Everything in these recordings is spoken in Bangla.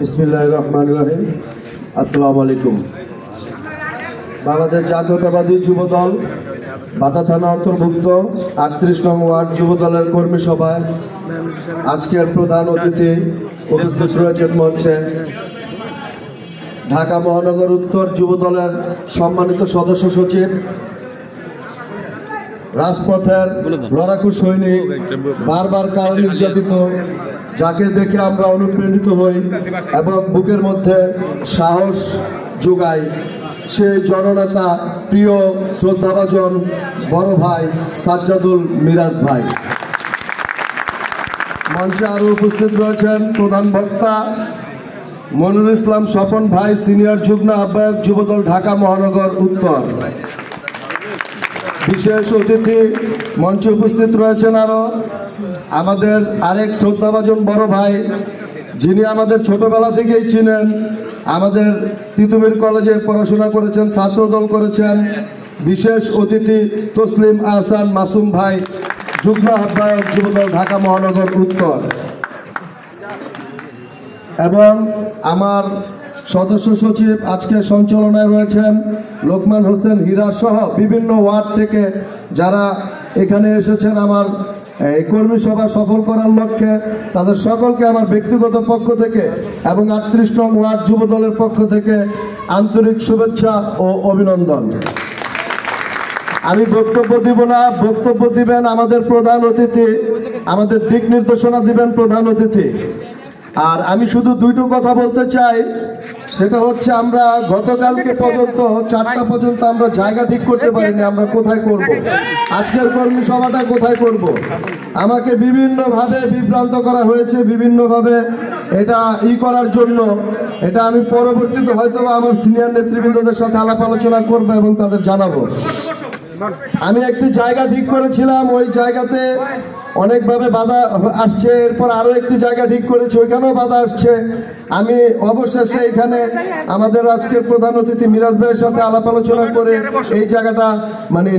বিসমিল্লাহির রহমানির রহিম। আসসালামু আলাইকুম। বাংলাদেশ জাতীয়তাবাদী যুবদল বাটা থানা অন্তর্ভুক্ত ৩৮ নং ওয়ার্ড যুবদলের কর্মী সভায় আজকের প্রধান অতিথি উপস্থিত রয়েছেন মঞ্চে ঢাকা মহানগর উত্তর যুবদলের সম্মানিত সদস্য সচিব, রাজপথের লড়াকু সৈনিক, বারবার কারণ নির্যাতিত, যাকে দেখে আমরা অনুপ্রাণিত হই এবং বুকের মধ্যে সাহস যোগাই, সেই জননেতা প্রিয় শ্রদ্ধাভাজন বড় ভাই সাজ্জাদুল মিরাজ ভাই। মঞ্চে আরও উপস্থিত রয়েছেন প্রধান বক্তা মনিরুল ইসলাম স্বপন ভাই, সিনিয়র যুগ্ম আহ্বায়ক যুবদল ঢাকা মহানগর উত্তর। বিশেষ অতিথি মঞ্চে উপস্থিত রয়েছেন আরও আমাদের আরেক শ্রদ্ধাভাজন বড় ভাই, যিনি আমাদের ছোটবেলা থেকেই চিনেন, আমাদের তিতুমির কলেজে পড়াশোনা করেছেন, ছাত্রদল করেছেন। বিশেষ অতিথি তসলিম আহসান মাসুম ভাই, যুগ্ম আহ্বায়ক যুবদল ঢাকা মহানগর উত্তর। এবং আমার সদস্য সচিব আজকে সঞ্চালনায় রয়েছেন লোকমান হোসেন হীরা সহ বিভিন্ন ওয়ার্ড থেকে যারা এখানে এসেছেন আমার এই কর্মী সভা সফল করার লক্ষ্যে। তাদের সকলকে আমার ব্যক্তিগত পক্ষ থেকে এবং ৩৮ নং ওয়ার্ড যুবদলের পক্ষ থেকে আন্তরিক শুভেচ্ছা ও অভিনন্দন। আমি বক্তব্য দিব না, বক্তব্য দিবেন আমাদের প্রধান অতিথি, আমাদের দিক নির্দেশনা দিবেন প্রধান অতিথি। আর আমি শুধু দুটো কথা বলতে চাই, সেটা হচ্ছে আমরা গতকালকে পর্যন্ত 4টা পর্যন্ত আমরা জায়গা ঠিক করতে পারিনি আমরা কোথায় করব, আজকের কর্মী সভাটা কোথায় করব। আমাকে বিভিন্নভাবে বিভ্রান্ত করা হয়েছে, বিভিন্নভাবে এটা করার জন্য। এটা আমি পরবর্তীতে হয়তো আমার সিনিয়র নেতৃবৃন্দদের সাথে আলাপ আলোচনা করবো এবং তাদের জানাবো। আমি একটি জায়গা ঠিক করেছিলাম, ওই জায়গাতে অনেকভাবে বাধা আসছে। এরপর আরও একটি জায়গা ঠিক করেছি, ওইখানেও বাধা আসছে। আমি অবশেষে এখানে আমাদের আজকের প্রধান অতিথি মিরাজ ভাইয়ের সাথে আলাপ আলোচনা করে এই জায়গাটা মানে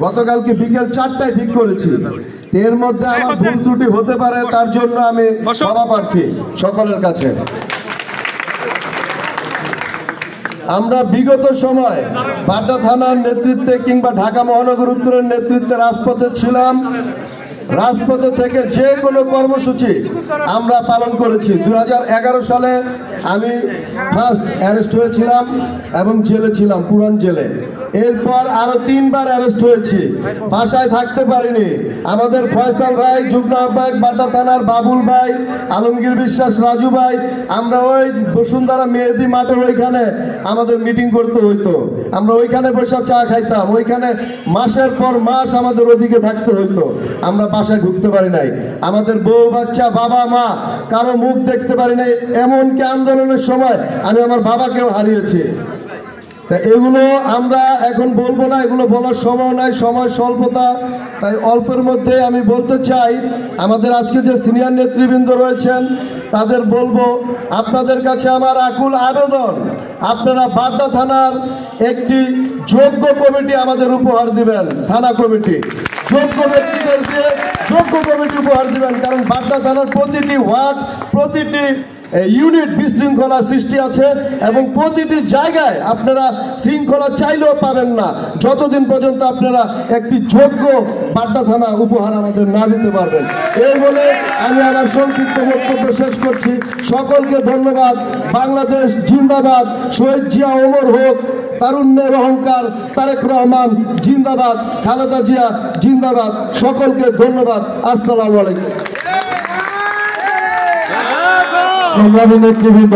গতকালকে বিকেল 4টায় ঠিক করেছি। এর মধ্যে আমার ভুল ত্রুটি হতে পারে, তার জন্য আমি ক্ষমা প্রার্থী সকলের কাছে। আমরা বিগত সময় বাড্ডা থানার নেতৃত্বে কিংবা ঢাকা মহানগর উত্তরের নেতৃত্বে রাজপথে ছিলাম। রাজপথে থেকে যে কোনো কর্মসূচি আমরা পালন করেছি। 2011 সালে আমি ফার্স্ট অ্যারেস্ট হয়েছিলাম এবং জেলে ছিলাম, পুরান জেলে। এরপর আরো 3বার অ্যারেস্ট হয়েছি, বাসায় থাকতে পারিনি। আমাদের ফয়সাল ভাই, যুগ্ম আহ্বায়ক বাড্ডা থানার বাবুল ভাই, আলমগীর বিশ্বাস, রাজু ভাই, আমরা ওই বসুন্ধরা মেহেদি মাঠের ওইখানে আমাদের মিটিং করতে হইতো। আমরা ওইখানে বসে চা খাইতাম, ওইখানে মাসের পর মাস আমাদের ওদিকে থাকতে হইতো। আমরা বাসায় ঢুকতে পারি নাই, আমাদের বউ বাচ্চা, বাবা মা কারো মুখ দেখতে পারি নাই। এমনকি আন্দোলনের সময় আমি আমার বাবাকেও হারিয়েছি। তা এগুলো আমরা এখন বলবো না, এগুলো বলার সময় নাই, সময় স্বল্পতা। তাই অল্পের মধ্যে আমি বলতে চাই, আমাদের আজকে যে সিনিয়র নেতৃবৃন্দ রয়েছেন তাদের বলবো, আপনাদের কাছে আমার আকুল আবেদন, আপনারা বাড্ডা থানার একটি যোগ্য কমিটি আমাদের উপহার দিবেন। থানা কমিটি যোগ্য ব্যক্তিদের দিয়ে যোগ্য কমিটি উপহার দিবেন। কারণ বাড্ডা থানার প্রতিটি ওয়ার্ড, প্রতিটি ইউনিট বিশৃঙ্খলা সৃষ্টি আছে এবং প্রতিটি জায়গায় আপনারা শৃঙ্খলা চাইলেও পাবেন না যতদিন পর্যন্ত আপনারা একটি যোগ্য বাড্ডা থানা উপহার আমাদের না দিতে পারবেন। এই বলে আমি আমার সংক্ষিপ্ত বক্তব্য শেষ করছি। সকলকে ধন্যবাদ। বাংলাদেশ জিন্দাবাদ, শহীদ জিয়া অমর হোক, তারুণ্যের অহংকার তারেক রহমান জিন্দাবাদ, খালেদা জিয়া জিন্দাবাদ। সকলকে ধন্যবাদ। আসসালামু আলাইকুম। সংগ্রামী নেতৃবৃন্দ।